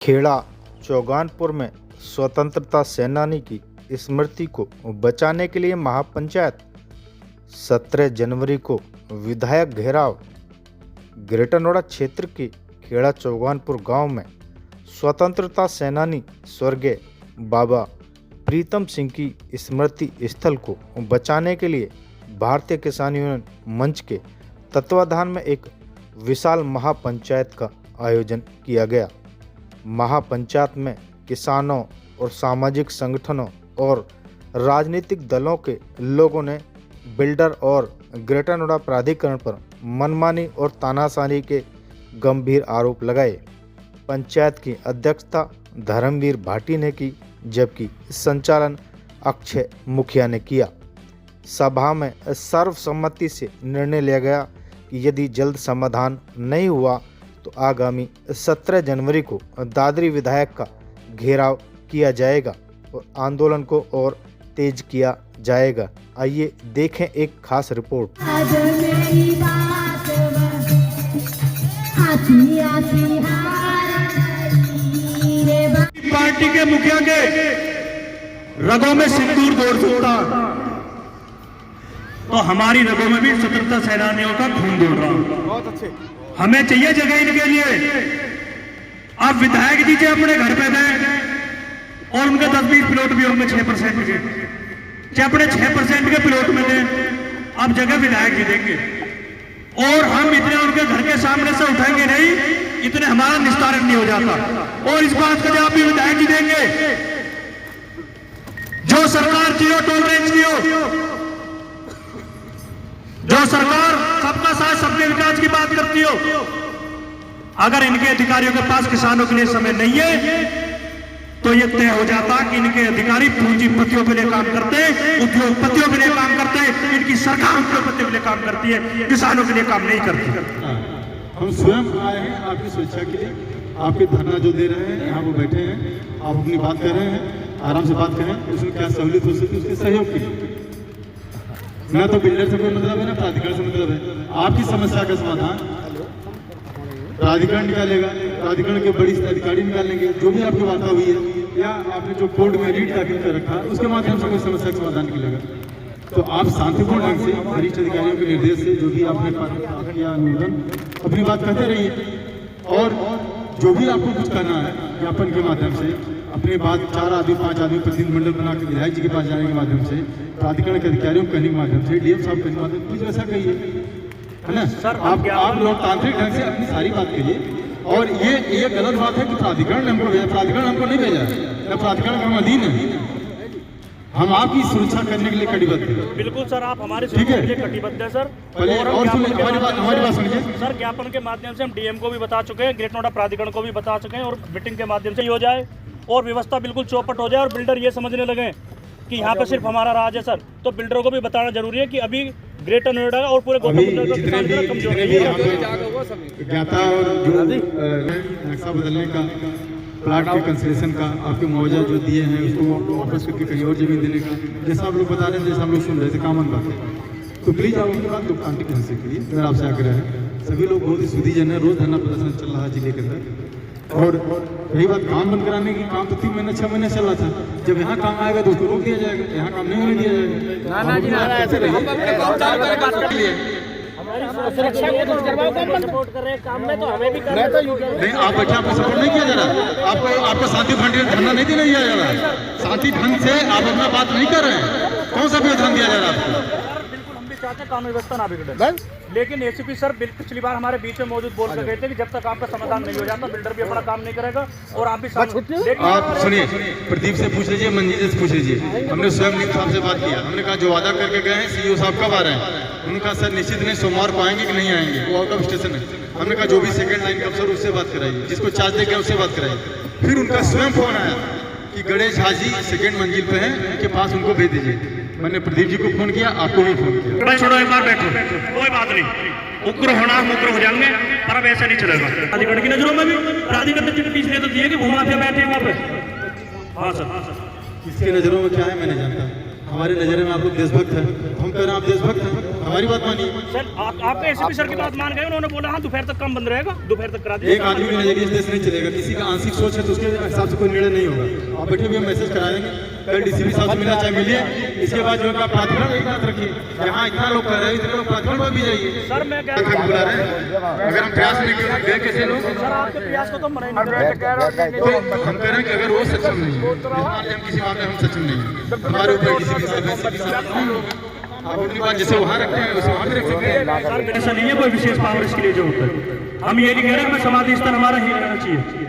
खेड़ा चौगानपुर में स्वतंत्रता सेनानी की स्मृति को बचाने के लिए महापंचायत 17 जनवरी को विधायक घेराव। ग्रेटर नोएडा क्षेत्र के खेड़ा चौगानपुर गांव में स्वतंत्रता सेनानी स्वर्गीय बाबा प्रीतम सिंह की स्मृति स्थल को बचाने के लिए भारतीय किसान यूनियन मंच के तत्वाधान में एक विशाल महापंचायत का आयोजन किया गया। महापंचायत में किसानों और सामाजिक संगठनों और राजनीतिक दलों के लोगों ने बिल्डर और ग्रेटर नोएडा प्राधिकरण पर मनमानी और तानाशाही के गंभीर आरोप लगाए। पंचायत की अध्यक्षता धर्मवीर भाटी ने की, जबकि संचालन अक्षय मुखिया ने किया। सभा में सर्वसम्मति से निर्णय लिया गया कि यदि जल्द समाधान नहीं हुआ तो आगामी 17 जनवरी को दादरी विधायक का घेराव किया जाएगा और आंदोलन को और तेज किया जाएगा। आइए देखें एक खास रिपोर्ट। पार्टी के मुखिया के रगों में सिंदूर दौड़ सकता, तो हमारी रगों में भी स्वतंत्रता सेनानियों का खून दौड़ रहा। बहुत अच्छे, हमें चाहिए जगह इनके लिए। आप विधायक दीजिए अपने घर पे दें और उनके 10-20 प्लॉट भी होंगे 6% के, चाहे अपने 6% के प्लॉट में दें, आप जगह विधायक जी देंगे और हम इतने उनके घर के सामने से उठाएंगे नहीं, इतने हमारा निस्तारण नहीं हो जाता। और इस बात का जवाब भी विधायक जी देंगे। जो सरकार जीरो टॉलरेंस की हो, जो सरकार सबका साथ सबके विकास की बात करती हो, अगर इनके अधिकारियों के पास किसानों के लिए समय नहीं है तो यह तय हो जाता कि इनके अधिकारी पूंजीपतियों के लिए काम करते हैं, उद्योगपतियों के लिए काम करते हैं, इनकी सरकार उद्योगपतियों के लिए काम करती है, किसानों के लिए काम नहीं करती। हम स्वयं आए हैं आपकी सुरक्षा के लिए। आपके धरना जो दे रहे हैं, यहाँ वो बैठे हैं, आप अपनी बात कर रहे हैं, आराम से बात करें, उसमें क्या सहूलियत हो सकती है उसके सहयोग की। ना तो बिल्डर से कोई मतलब है, ना प्राधिकरण से मतलब है। आपकी समस्या का समाधान प्राधिकरण निकालेगा, प्राधिकरण के बड़ी अधिकारी निकालेंगे। जो भी आपकी वार्ता हुई है या आपने जो कोर्ट में रीट दाखिल कर रखा है उसके माध्यम से कोई समस्या का समाधान निकलेगा। तो आप शांतिपूर्ण ढंग से वरिष्ठ अधिकारियों के निर्देश से जो भी आपने किया निवेदन, अपनी बात कहते रहिए। और जो भी आपको कुछ करना है ज्ञापन के माध्यम से, अपनी बात 4 आदमी 5 आदमी प्रतिनिधिमंडल बना के विधायक जी के पास जाने के माध्यम से, प्राधिकरण के अधिकारियों को कहने के माध्यम से, डीएम साहब कहने के माध्यम से, प्लीज वैसा कहिए, है ना सर। आप लोकतांत्रिक ढंग से अपनी सारी बात कहिए। और ये गलत बात है कि प्राधिकरण ने हमको भेजा, प्राधिकरण हमको नहीं भेजा है, प्राधिकरण का हम अधीन है। हम आपकी सुरक्षा करने के लिए कटिबद्ध हैं। बिल्कुल सर, आप हमारे सुरक्षा के लिए कटिबद्ध है सर। और हमारी बात सुनिए सर। ज्ञापन के माध्यम से हम डीएम को भी बता चुके हैं, ग्रेटर नोएडा प्राधिकरण को भी बता चुके हैं, और मीटिंग के माध्यम से हो जाए और व्यवस्था बिल्कुल चौपट हो जाए और बिल्डर ये समझने लगे कि यहाँ पे सिर्फ हमारा राज है सर। तो बिल्डरों को भी बताना जरूरी है कि अभी ग्रेटर नोएडा और पूरे गौतम बुद्ध का किसान जरा कमजोर नहीं है। ज्ञाता और जो नक्शा बदलने का, प्लाट के कंसेशन का, आपके मुआवजा जो दिए हैं उसको वापस करके कहीं और जमीन देने का, जैसा आप लोग बता रहे हैं, जैसा हम लोग सुन रहे थे, कॉमन बात है। तो प्लीज आप उनके बाद लोकतांत्रिक ढंग से करिए। मेरा आपसे आग्रह है, सभी लोग बहुत ही सुधीजन है, रोज धरना प्रदर्शन चल रहा है जिले के अंदर। और रही बात काम बंद कराने की, काम तो 3 महीने 6 महीने चल रहा था। जब यहाँ काम आएगा तो उसको रोक दिया जाएगा, यहाँ काम नहीं होने दिया जाएगा। नहीं, आप बैठे, आपको सपोर्ट नहीं किया जा रहा, आपको शांति धरना नहीं दिया जा रहा, शांति ढंग से आप अपना बात नहीं कर रहे हैं। कौन सा व्यवधान दिया जा रहा है आपको? बिल्कुल हम भी चाहते हैं कानून व्यवस्था ना बिगड़े, लेकिन एसीपी सर पिछली बार हमारे बीच में मौजूद बोल कर गए थे कि जब तक आपका समाधान नहीं हो जाता बिल्डर भी अपना काम नहीं करेगा और आप भी। आप सुनिए, प्रदीप से पूछ लीजिए, मंजीत से पूछ लीजिए। हमने स्वयं नीम साहब से बात किया, हमने कहा जो वादा करके गए हैं सीईओ साहब कब आ रहे हैं? उन्होंने कहा सर निश्चित नहीं, सोमवार को आएंगे कि नहीं आएंगे, वो आउट ऑफ स्टेशन है। हमने कहा जो भी सेकंड लाइन का अफसर उससे बात कराइए, जिसको चार्ज दे गए उससे बात कराइए। फिर उनका स्वयं फोन आया कि गणेश झा जी सेकंड मंजिल पे हैं, उनके पास उनको भेज दीजिए। मैंने प्रदीप जी को फोन किया, आपको भी फोन किया। छोड़ो, एक बार बैठो, कोई बात नहीं, उग्र होना हम उग्र हो जाएंगे, पर अब ऐसा नहीं चलेगा। प्राधिकरण की नजरों में भी प्राधिकरण ने चिट्ठी इसलिए तो दी है कि भूमाफिया बैठे वहाँ पे। हाँ सर, किसकी नजरों में क्या है मैं नहीं जानता। हमारी नजर में आप लोग देशभक्त हैं, हम कह रहे हैं आप देशभक्त हैं। हमारी बात मानिए। सर आप एसीपी सर की बात मान गए, उन्होंने बोला हाँ दोपहर तक काम बंद रहेगा, दोपहर तक करा दिया। एक आदमी के नजरिए से देश नहीं चलेगा, किसी का आंशिक सोच है तो उसके हिसाब से कोई निर्णय नहीं होगा। आप बैठे हुए मैसेज कराएंगे, कल डीसीपी साहब से मिलना चाहे मिलिए, इसके बाद जो है प्राधिकरण एक बात रखिए, यहाँ इतना लोग कर रहे हैं इतने लोग प्राधिकरण में भी जाइए। सर मैं कह बुला रहे हैं, अगर हम प्रयास नहीं गए कैसे लोग, सर आपके प्रयास को तो मना ही नहीं कर तो हम कह रहे हैं कि अगर वो सक्षम नहीं है, हम किसी मामले में हम सक्षम नहीं है, हमारे ऊपर डीसीपी साहब आप अपनी बात जैसे वहाँ रखते हैं वैसे वहाँ भी रख सकते हैं। सर ऐसा नहीं है कोई विशेष पावर इसके लिए जो होता है। हम ये नहीं कह रहे कि समाधि स्तर हमारा ही रहना चाहिए।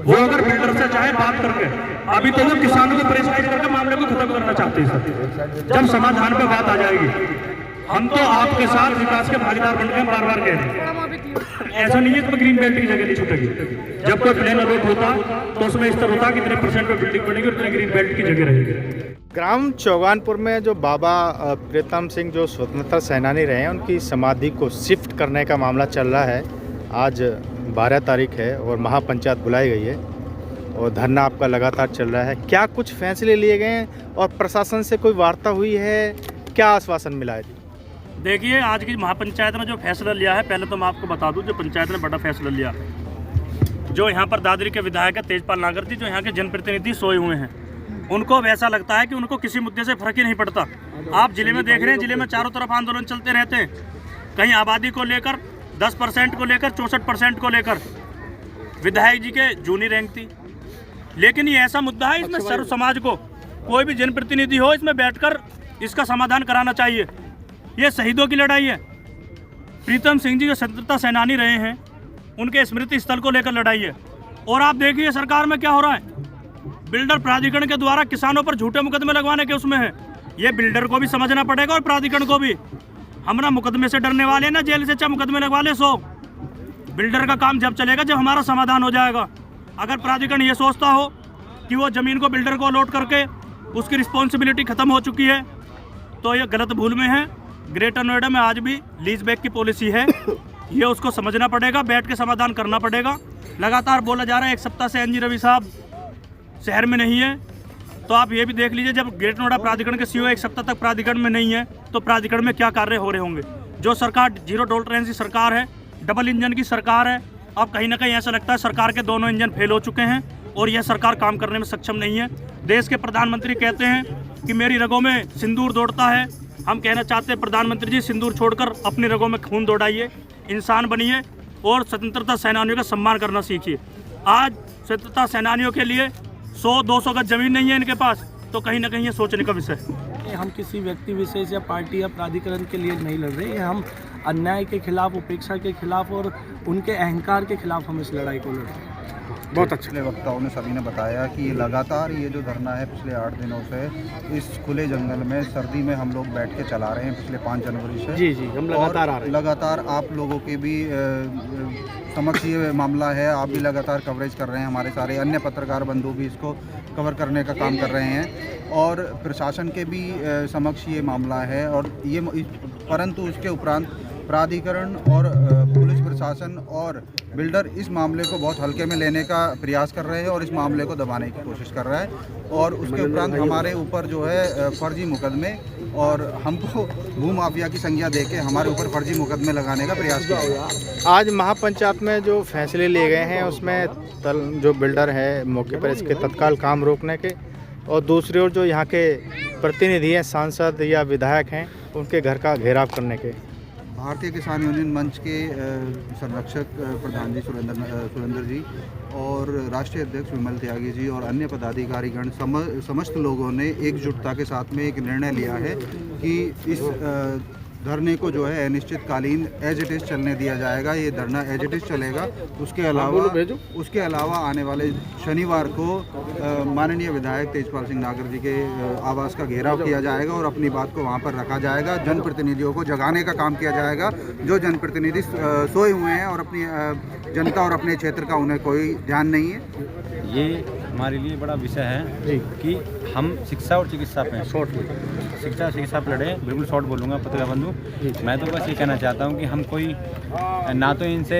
वो अगर बिल्डर से चाहे बात करके, अभी तो वो किसानों को प्रेशराइज करके मामले को खत्म करना चाहते हैं सर। जब समाधान पे बात आ जाएगी, हम तो आपके साथ विकास के भागीदार बन के बार बार कह रहे हैं। ऐसा नहीं है कि ग्रीन बेल्ट की जगह नहीं छूटेगी। जब कोई प्लान अलॉट होता तो उसमें स्तर होता कितने % पे बिल्डिंग बनेगी और कितने ग्रीन बेल्ट की जगह रहेगी। ग्राम चौगानपुर में जो बाबा प्रीतम सिंह जो स्वतंत्रता सेनानी रहे हैं, उनकी समाधि को शिफ्ट करने का मामला चल रहा है। आज 12 तारीख है और महापंचायत बुलाई गई है और धरना आपका लगातार चल रहा है। क्या कुछ फैसले लिए गए हैं और प्रशासन से कोई वार्ता हुई है, क्या आश्वासन मिला है? देखिए आज की महापंचायत ने जो फैसला लिया है, पहले तो मैं आपको बता दूं, जो पंचायत ने बड़ा फैसला लिया, जो यहाँ पर दादरी के विधायक है तेजपाल नागरती, जो यहाँ के जनप्रतिनिधि सोए हुए हैं, उनको वैसा लगता है कि उनको किसी मुद्दे से फर्क ही नहीं पड़ता। आप जिले में देख रहे हैं, जिले में चारों तरफ आंदोलन चलते रहते हैं, कहीं आबादी को लेकर 10% को लेकर 64% को लेकर विधायक जी के जूनी रैंक थी। लेकिन ये ऐसा मुद्दा है, इसमें सर्व समाज को कोई भी जनप्रतिनिधि हो, इसमें बैठकर इसका समाधान कराना चाहिए। ये शहीदों की लड़ाई है। प्रीतम सिंह जी जो स्वतंत्रता सेनानी रहे हैं, उनके स्मृति स्थल को लेकर लड़ाई है। और आप देखिए सरकार में क्या हो रहा है, बिल्डर प्राधिकरण के द्वारा किसानों पर झूठे मुकदमे लगवाने के उसमें है। ये बिल्डर को भी समझना पड़ेगा और प्राधिकरण को भी। हम ना मुकदमे से डरने वाले, ना जेल से चाहे मुकदमे लगवा ले 100। बिल्डर का काम जब चलेगा जब हमारा समाधान हो जाएगा। अगर प्राधिकरण ये सोचता हो कि वो ज़मीन को बिल्डर को अलॉट करके उसकी रिस्पॉन्सिबिलिटी खत्म हो चुकी है, तो ये गलत भूल में है। ग्रेटर नोएडा में आज भी लीज बैक की पॉलिसी है, ये उसको समझना पड़ेगा, बैठ के समाधान करना पड़ेगा। लगातार बोला जा रहा है 1 सप्ताह से एनजी रवि साहब शहर में नहीं है, तो आप ये भी देख लीजिए, जब ग्रेटर नोएडा प्राधिकरण के सीईओ 1 सप्ताह तक प्राधिकरण में नहीं है, तो प्राधिकरण में क्या कार्य हो रहे होंगे। जो सरकार जीरो टॉलरेंस सरकार है, डबल इंजन की सरकार है। अब कहीं ना कहीं ऐसा लगता है सरकार के दोनों इंजन फेल हो चुके हैं और यह सरकार काम करने में सक्षम नहीं है। देश के प्रधानमंत्री कहते हैं कि मेरी रगों में सिंदूर दौड़ता है। हम कहना चाहते हैं प्रधानमंत्री जी, सिंदूर छोड़कर अपनी रगों में खून दौड़ाइए, इंसान बनिए और स्वतंत्रता सेनानियों का सम्मान करना सीखिए। आज स्वतंत्रता सेनानियों के लिए 100-200 गज जमीन नहीं है इनके पास, तो कहीं ना कहीं ये सोचने का विषय है। हम किसी व्यक्ति विशेष या पार्टी या प्राधिकरण के लिए नहीं लड़ रहे हैं। हम अन्याय के खिलाफ, उपेक्षा के खिलाफ और उनके अहंकार के खिलाफ हम इस लड़ाई को लड़ रहे हैं। बहुत अच्छे वक्ताओं ने सभी ने बताया कि ये लगातार ये जो धरना है पिछले 8 दिनों से इस खुले जंगल में सर्दी में हम लोग बैठ के चला रहे हैं पिछले 5 जनवरी से। जी हम लगातार आ रहे हैं। लगातार आप लोगों के भी समक्ष ये मामला है, आप भी लगातार कवरेज कर रहे हैं, हमारे सारे अन्य पत्रकार बंधु भी इसको कवर करने का काम कर रहे हैं और प्रशासन के भी समक्ष ये मामला है। और ये परंतु उसके उपरांत प्राधिकरण और पुलिस प्रशासन और बिल्डर इस मामले को बहुत हल्के में लेने का प्रयास कर रहे हैं और इस मामले को दबाने की कोशिश कर रहा है। और उसके उपरांत हमारे ऊपर जो है फर्जी मुकदमे और हमको भूमाफिया की संज्ञा देके हमारे ऊपर फर्जी मुकदमे लगाने का प्रयास किया गया। आज महापंचायत में जो फैसले लिए गए हैं उसमें जो बिल्डर है मौके पर इसके तत्काल काम रोकने के, और दूसरी ओर जो यहाँ के प्रतिनिधि हैं, सांसद या विधायक हैं, उनके घर का घेराव करने के। भारतीय किसान यूनियन मंच के संरक्षक प्रधान जी सुरेंद्र जी और राष्ट्रीय अध्यक्ष विमल त्यागी जी और अन्य पदाधिकारीगण समस्त लोगों ने एकजुटता के साथ में एक निर्णय लिया है कि इस धरने को जो है अनिश्चितकालीन एज इट इज़ चलने दिया जाएगा। ये धरना एज इट इज़ चलेगा। उसके अलावा आने वाले शनिवार को माननीय विधायक तेजपाल सिंह नागर जी के आवास का घेराव किया जाएगा और अपनी बात को वहाँ पर रखा जाएगा। जनप्रतिनिधियों को जगाने का काम किया जाएगा। जो जनप्रतिनिधि सोए हुए हैं और अपनी जनता और अपने क्षेत्र का उन्हें कोई ध्यान नहीं है। ये हमारे लिए बड़ा विषय है जी कि हम शिक्षा और चिकित्सा पे शॉर्ट में शिक्षा चिकित्सा पे लड़े। बिल्कुल शॉर्ट बोलूँगा पत्रकार बंधु। मैं तो बस ये कहना चाहता हूँ कि हम कोई ना तो इनसे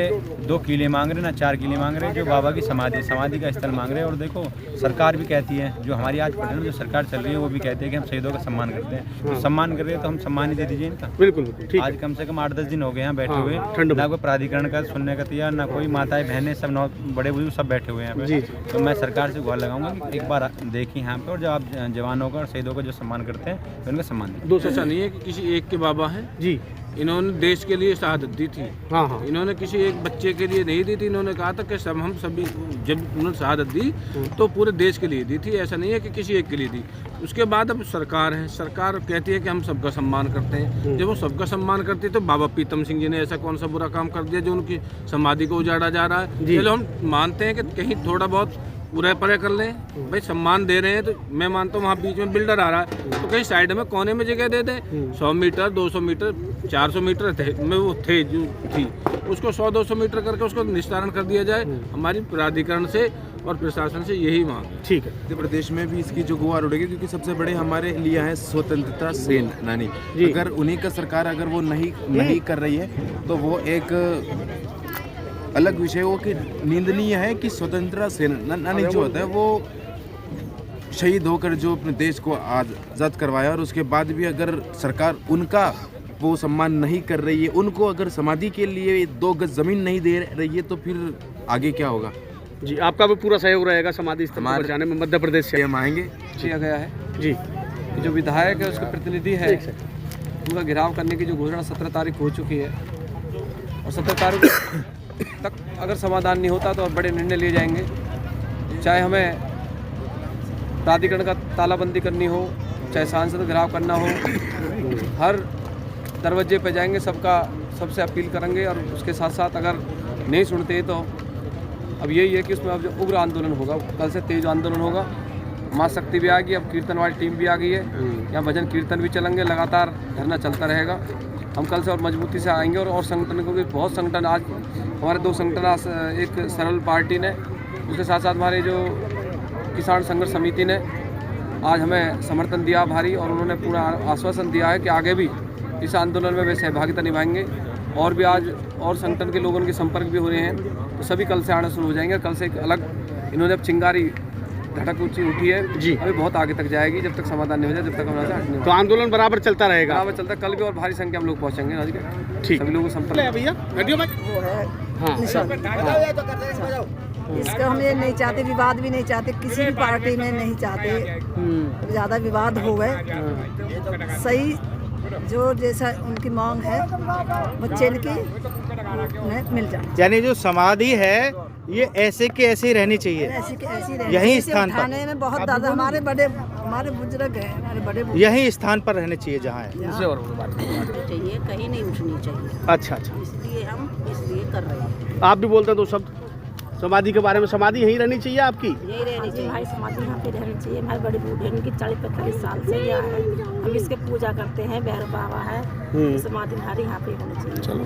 2 किले मांग रहे ना 4 किले मांग रहे, जो बाबा की समाधि का स्थल मांग रहे हैं। और देखो सरकार भी कहती है, जो हमारी आज पटना में जो सरकार चल रही है वो भी कहती है कि हम शहीदों का सम्मान करते हैं। तो सम्मान कर रहे हैं तो हम सम्मान ही दे दीजिए इनका। बिल्कुल ठीक आज कम से कम 8-10 दिन हो गए हैं बैठे हाँ, हुए, ठंड में। ना कोई प्राधिकरण का सुनने का तैयार, ना कोई माताएं बहनें, सब बड़े बुजुर्ग सब बैठे हुए हैं यहाँ जी, पे। तो मैं सरकार से गुहार लगाऊंगा कि एक बार देखिए यहाँ पे, और जब आप जवानों का और शहीदों का जो सम्मान करते हैं तो उनका सम्मान दें। दोस्तों ऐसा नहीं है कि किसी एक के बाबा हैं, जी इन्होंने देश के लिए शहादत दी थी। हाँ हाँ इन्होंने किसी एक बच्चे के लिए नहीं दी थी, इन्होंने कहा था कि सब हम सभी, जब उन्होंने शहादत दी तो पूरे देश के लिए दी थी, ऐसा नहीं है कि किसी एक के लिए दी। उसके बाद अब सरकार है, सरकार कहती है कि हम सबका सम्मान करते हैं। जब वो सबका सम्मान करती है तो बाबा प्रीतम सिंह जी ने ऐसा कौन सा बुरा काम कर दिया जो उनकी समाधि को उजाड़ा जा रहा है। चलो हम मानते हैं कि कहीं थोड़ा बहुत पूरा परे कर लें, भाई सम्मान दे रहे हैं तो मैं मानता हूँ वहाँ बीच में बिल्डर आ रहा है तो कहीं साइड में कोने में जगह दे दें। 100 मीटर 200 मीटर 400 मीटर थे में वो थे जो थी, उसको 100-200 मीटर करके उसको निस्तारण कर दिया जाए। हमारी प्राधिकरण से और प्रशासन से यही मांग है। ठीक है। मध्य प्रदेश में भी इसकी जो गुहार उड़ेगी, क्योंकि सबसे बड़े हमारे लिए हैं स्वतंत्रता सेनानी। अगर उन्हीं का सरकार अगर वो नहीं कर रही है तो वो एक अलग विषय हो कि निंदनीय है कि स्वतंत्रता सेनानी जो होता है वो शहीद होकर जो अपने देश को आज़ाद करवाया, और उसके बाद भी अगर सरकार उनका वो सम्मान नहीं कर रही है, उनको अगर समाधि के लिए 2 गज जमीन नहीं दे रही है, तो फिर आगे क्या होगा? जी आपका भी पूरा सहयोग रहेगा समाधि स्थल को बचाने में मध्य प्रदेश से। हम आएंगे। किया गया है जी जो विधायक है उसके प्रतिनिधि है, उनका घेराव करने की जो घोषणा 17 तारीख हो चुकी है, और 17 तारीख तक अगर समाधान नहीं होता तो और बड़े निर्णय लिए जाएंगे। चाहे हमें प्राधिकरण का तालाबंदी करनी हो, चाहे सांसद घेराव करना हो, हर दरवाजे पे जाएंगे, सबसे अपील करेंगे। और उसके साथ साथ अगर नहीं सुनते तो अब यही है कि उसमें अब जो उग्र आंदोलन होगा, कल से तेज आंदोलन होगा। माँ शक्ति भी आ गई, अब कीर्तन वाली टीम भी आ गई है, यहाँ भजन कीर्तन भी चलेंगे, लगातार धरना चलता रहेगा। हम कल से और मजबूती से आएंगे। और संगठन को भी बहुत संगठन, आज हमारे 2 संगठन, एक सरल पार्टी ने, उसके साथ साथ हमारे जो किसान संघर्ष समिति ने आज हमें समर्थन दिया भारी, और उन्होंने पूरा आश्वासन दिया है कि आगे भी इस आंदोलन में वे सहभागिता निभाएंगे। और भी आज और संगठन के लोगों के संपर्क भी हो रहे हैं, तो सभी कल से आना शुरू हो जाएंगे। कल से एक अलग इन्होंने अब चिंगारी धड़क ऊँची उठी है जी, अभी बहुत आगे तक जाएगी, जब तक समाधान नहीं हो जाए, जब तक हम यहाँ से। तो आंदोलन बराबर चलता रहेगा, बराबर चलता है। कल भी और भारी संख्या में लोग पहुँचेंगे आज के, ठीक, सभी लोगों को संपर्क भैया। इसका हम ये नहीं चाहते, विवाद भी नहीं चाहते, किसी भी पार्टी में नहीं चाहते ज़्यादा विवाद हो गए। सही जो जैसा उनकी मांग है बच्चे की उन्हें मिल जाए। यानी जो समाधि है ये ऐसे के ऐसे ही रहनी चाहिए, ऐसी के ऐसी रहनी, यही स्थान पर उठाने में बहुत ज़्यादा हमारे बुजुर्ग हैं, हमारे बड़े यही स्थान पर रहने चाहिए जहाँ है। चाहिए, कहीं नहीं उठनी चाहिए। अच्छा, इसलिए कर रहे हैं। आप भी बोलते तो सब समाधि के बारे में, समाधि यही रहनी चाहिए आपकी? यही रहनी चाहिए भाई, समाधि यहाँ पे रहनी चाहिए। हमारे बड़े बूढ़े, इनकी 40-45 साल से यहाँ है, हम इसके पूजा करते हैं, भैरव बाबा है, समाधि हमारी यहाँ पे होनी चाहिए।